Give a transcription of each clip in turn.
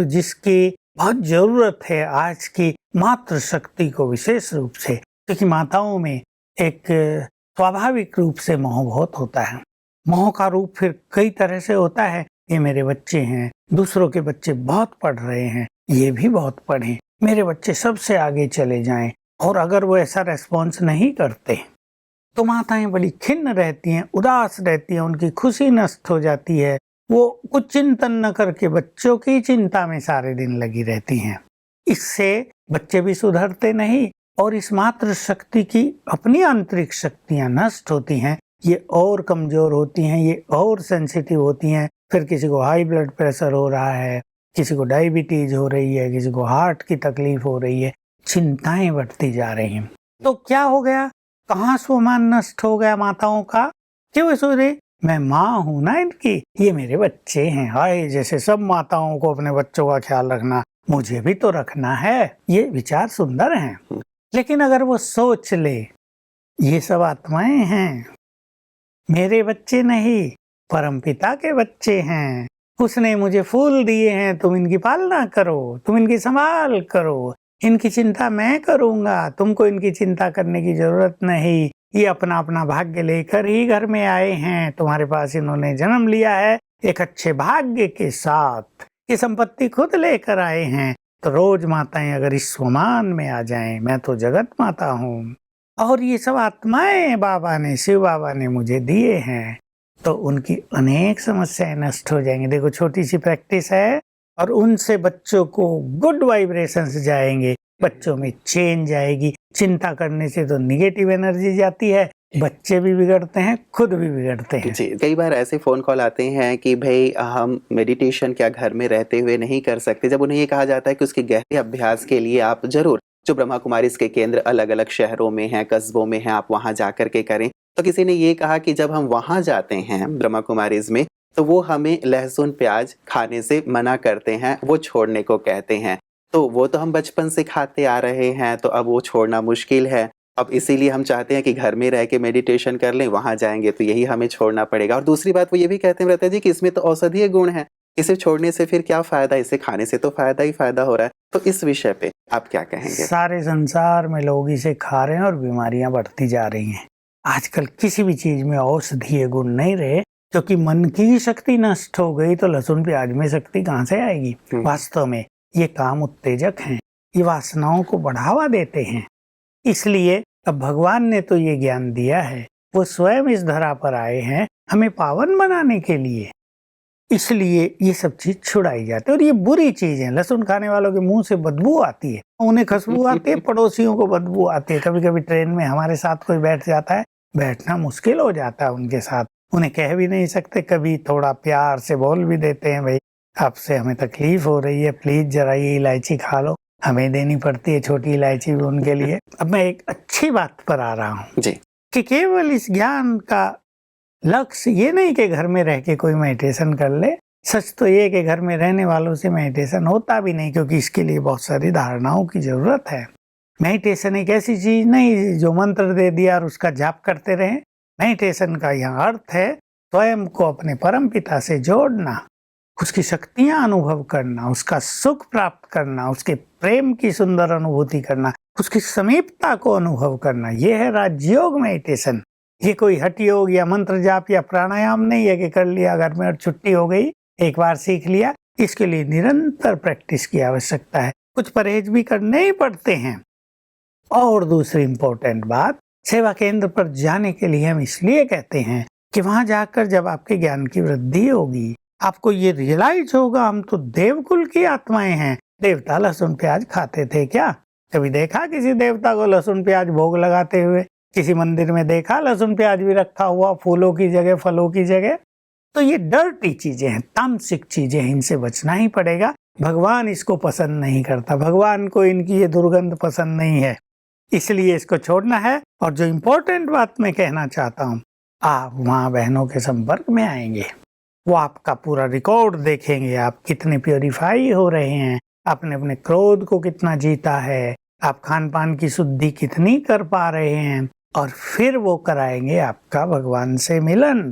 तो जिसकी बहुत जरूरत है आज की मातृशक्ति को विशेष रूप से, क्योंकि माताओं में एक स्वाभाविक रूप से मोह बहुत होता है। मोह का रूप फिर कई तरह से होता है। ये मेरे बच्चे हैं, दूसरों के बच्चे बहुत पढ़ रहे हैं, ये भी बहुत पढ़ें, मेरे बच्चे सबसे आगे चले जाएं। और अगर वो ऐसा रेस्पॉन्स नहीं करते तो माताएं बड़ी खिन्न रहती हैं, उदास रहती हैं, उनकी खुशी नष्ट हो जाती है। वो कुछ चिंतन न करके बच्चों की चिंता में सारे दिन लगी रहती हैं। इससे बच्चे भी सुधरते नहीं और इस मातृ शक्ति की अपनी आंतरिक शक्तियां नष्ट होती हैं, ये और कमजोर होती हैं, ये और सेंसिटिव होती हैं। फिर किसी को हाई ब्लड प्रेशर हो रहा है, किसी को डायबिटीज हो रही है, किसी को हार्ट की तकलीफ हो रही है, चिंताएं बढ़ती जा रही हैं। तो क्या हो गया, कहाँ स्वमान नष्ट हो गया माताओं का? क्यों सोच रही मैं माँ हूं ना इनकी, ये मेरे बच्चे हैं। हाय, जैसे सब माताओं को अपने बच्चों का ख्याल रखना, मुझे भी तो रखना है। ये विचार सुंदर हैं, लेकिन अगर वो सोच ले ये सब आत्माएं हैं, मेरे बच्चे नहीं, परमपिता के बच्चे हैं, उसने मुझे फूल दिए हैं, तुम इनकी पालना करो, तुम इनकी संभाल करो, इनकी चिंता मैं करूंगा, तुमको इनकी चिंता करने की जरूरत नहीं। ये अपना अपना भाग्य लेकर ही घर में आए हैं, तुम्हारे पास इन्होंने जन्म लिया है एक अच्छे भाग्य के साथ, ये संपत्ति खुद लेकर आए हैं। तो रोज माताएं अगर इस स्वमान में आ जाएं, मैं तो जगत माता हूँ और ये सब आत्माएं बाबा ने, शिव बाबा ने मुझे दिए हैं, तो उनकी अनेक समस्याएं नष्ट हो जाएंगी। देखो, छोटी सी प्रैक्टिस है और उनसे बच्चों को गुड वाइब्रेशंस जाएंगे, बच्चों में चेंज आएगी। चिंता करने से तो निगेटिव एनर्जी जाती है, बच्चे भी बिगड़ते हैं, खुद भी बिगड़ते हैं। जी, कई बार ऐसे फोन कॉल आते हैं कि भाई हम मेडिटेशन क्या घर में रहते हुए नहीं कर सकते। जब उन्हें ये कहा जाता है कि उसके गहरे अभ्यास के लिए आप जरूर जो ब्रह्मा कुमारीज के केंद्र अलग अलग शहरों में हैं, कस्बों में हैं, आप वहां जाकर के करें। तो किसी ने ये कहा कि जब हम वहां जाते हैं ब्रह्मा कुमारीज में, तो वो हमें लहसुन प्याज खाने से मना करते हैं, वो छोड़ने को कहते हैं। तो वो तो हम बचपन से खाते आ रहे हैं, तो अब वो छोड़ना मुश्किल है। अब इसीलिए हम चाहते हैं कि घर में रह के मेडिटेशन कर लें, वहां जाएंगे तो यही हमें छोड़ना पड़ेगा। और दूसरी बात वो ये भी कहते हैं रहते हैं जी कि इसमें तो औषधीय गुण है, इसे छोड़ने से फिर क्या फायदा, इसे खाने से तो फायदा ही फायदा हो रहा है। तो इस विषय पे आप क्या कहेंगे? सारे संसार में लोग इसे खा रहे हैं और बीमारियां बढ़ती जा रही हैं। आजकल किसी भी चीज में औषधीय गुण नहीं रहे, क्योंकि मन की शक्ति नष्ट हो गई तो लहसुन प्याज में शक्ति कहाँ से आएगी? वास्तव में ये काम उत्तेजक हैं, ये वासनाओं को बढ़ावा देते हैं। इसलिए अब भगवान ने तो ये ज्ञान दिया है, वो स्वयं इस धरा पर आए हैं हमें पावन बनाने के लिए, इसलिए ये सब चीज छुड़ाई जाती है। और ये बुरी चीज है, लहसुन खाने वालों के मुंह से बदबू आती है, उन्हें खुशबू आती है, पड़ोसियों को बदबू आती है। कभी कभी ट्रेन में हमारे साथ कोई बैठ जाता है, बैठना मुश्किल हो जाता है उनके साथ, उन्हें कह भी नहीं सकते, कभी थोड़ा प्यार से बोल भी देते हैं, भाई आपसे हमें तकलीफ हो रही है, प्लीज जरा ये इलायची खा लो, हमें देनी पड़ती है छोटी इलायची भी उनके लिए। अब मैं एक अच्छी बात पर आ रहा हूँ जी, कि केवल इस ज्ञान का लक्ष्य ये नहीं कि घर में रह के कोई मेडिटेशन कर ले। सच तो ये कि घर में रहने वालों से मेडिटेशन होता भी नहीं, क्योंकि इसके लिए बहुत सारी धारणाओं की जरूरत है। मेडिटेशन एक ऐसी चीज नहीं जो मंत्र दे दिया और उसका जाप करते रहे। मेडिटेशन का यहाँ अर्थ है स्वयं को अपने परम पिता से जोड़ना, उसकी शक्तियां अनुभव करना, उसका सुख प्राप्त करना, उसके प्रेम की सुंदर अनुभूति करना, उसकी समीपता को अनुभव करना। यह है राजयोग मेडिटेशन। ये कोई हठ योग या मंत्र जाप या प्राणायाम नहीं है कि कर लिया घर में और छुट्टी हो गई, एक बार सीख लिया। इसके लिए निरंतर प्रैक्टिस की आवश्यकता है, कुछ परहेज भी करने ही पड़ते हैं। और दूसरी इंपॉर्टेंट बात, सेवा केंद्र पर जाने के लिए हम इसलिए कहते हैं कि वहां जाकर जब आपके ज्ञान की वृद्धि होगी, आपको ये रियलाइज होगा हम तो देवकुल की आत्माएं हैं। देवता लहसुन प्याज खाते थे क्या? कभी देखा किसी देवता को लहसुन प्याज भोग लगाते हुए? किसी मंदिर में देखा लहसुन प्याज भी रखा हुआ फूलों की जगह, फलों की जगह? तो ये डर्टी चीजें हैं, तामसिक चीजें हैं, इनसे बचना ही पड़ेगा। भगवान इसको पसंद नहीं करता, भगवान को इनकी ये दुर्गंध पसंद नहीं है, इसलिए इसको छोड़ना है। और जो इम्पोर्टेंट बात मैं कहना चाहता हूँ, आप वहाँ बहनों के संपर्क में आएंगे, वो आपका पूरा रिकॉर्ड देखेंगे, आप कितने प्योरीफाई हो रहे हैं, आपने अपने क्रोध को कितना जीता है, आप खान पान की शुद्धि कितनी कर पा रहे हैं, और फिर वो कराएंगे आपका भगवान से मिलन।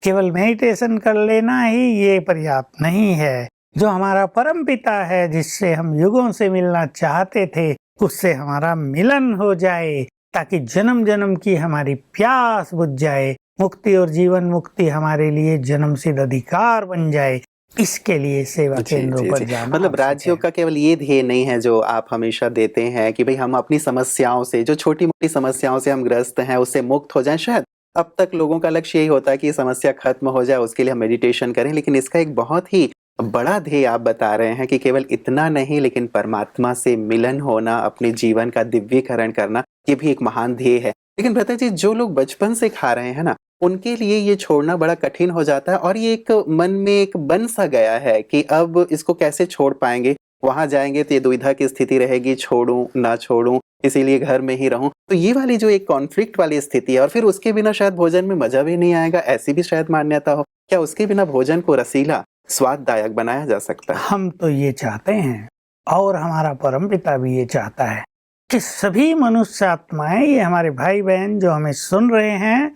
केवल मेडिटेशन कर लेना ही ये पर्याप्त नहीं है, जो हमारा परम पिता है, जिससे हम युगों से मिलना चाहते थे, उससे हमारा मिलन हो जाए, ताकि जन्म जन्म की हमारी प्यास बुझ जाए, मुक्ति और जीवन मुक्ति हमारे लिए जन्मसिद्ध अधिकार बन जाए। इसके लिए सेवा जी, केंद्रों जी, पर जी। जाना मतलब आवश्यक है। राजयोग का केवल ये ध्येय नहीं है जो आप हमेशा देते हैं कि भई हम अपनी समस्याओं से, जो छोटी-मोटी समस्याओं से हम ग्रस्त हैं, उससे मुक्त हो जाएँ। शायद अब तक लोगों का लक्ष्य यही होता है कि ये समस्या खत्म हो जाए, उसके लिए हम मेडिटेशन करें, लेकिन इसका एक बहुत ही बड़ा ध्येय आप बता रहे हैं कि केवल इतना नहीं, लेकिन परमात्मा से मिलन होना, अपने जीवन का दिव्यीकरण करना, ये भी एक महान ध्येय है। लेकिन भ्राता जी, जो लोग बचपन से खा रहे हैं ना, उनके लिए ये छोड़ना बड़ा कठिन हो जाता है और ये एक मन में एक बन सा गया है कि अब इसको कैसे छोड़ पाएँगे? वहाँ जाएँगे तो ये दुविधा की स्थिति रहेगी, छोड़ूँ, ना छोड़ूँ, इसीलिए घर में ही रहूँ। तो ये वाली जो एक कॉन्फ्लिक्ट वाली स्थिति है और फिर उसके बिना शायद भोजन में मज़ा भी नहीं आएगा, ऐसी भी शायद मान्यता हो। क्या उसके बिना भोजन को रसीला, स्वाददायक बनाया जा सकता है? हम तो ये चाहते हैं, और हमारा परमपिता भी ये चाहता है कि सभी मनुष्य आत्माएं, ये हमारे भाई बहन जो हमें सुन रहे हैं,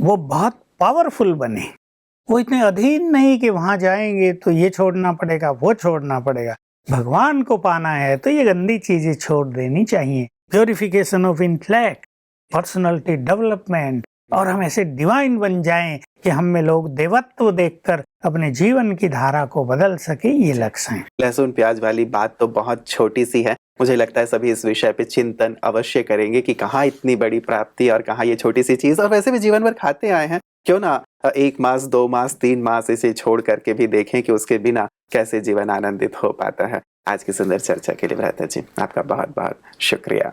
वो बहुत पावरफुल बने। वो इतने अधीन नहीं कि वहां जाएंगे तो ये छोड़ना पड़ेगा, वो छोड़ना पड़ेगा। भगवान को पाना है तो ये गंदी चीजें छोड़ देनी चाहिए। Purification of intellect, personality development, और हम ऐसे डिवाइन बन जाएं कि हम में लोग देवत्व देखकर अपने जीवन की धारा को बदल सके, ये लक्ष्य है। लहसुन प्याज वाली बात तो बहुत छोटी सी है। मुझे लगता है सभी इस विषय पे चिंतन अवश्य करेंगे कि कहाँ इतनी बड़ी प्राप्ति और कहाँ ये छोटी सी चीज़, और वैसे भी जीवन भर खाते आए हैं। क्यों ना 1 मास, 2 मास, 3 मास इसे छोड़ करके भी देखें कि उसके बिना कैसे जीवन आनंदित हो पाता है। आज की सुंदर चर्चा के लिए भ्राता जी, आपका बहुत-बहुत शुक्रिया।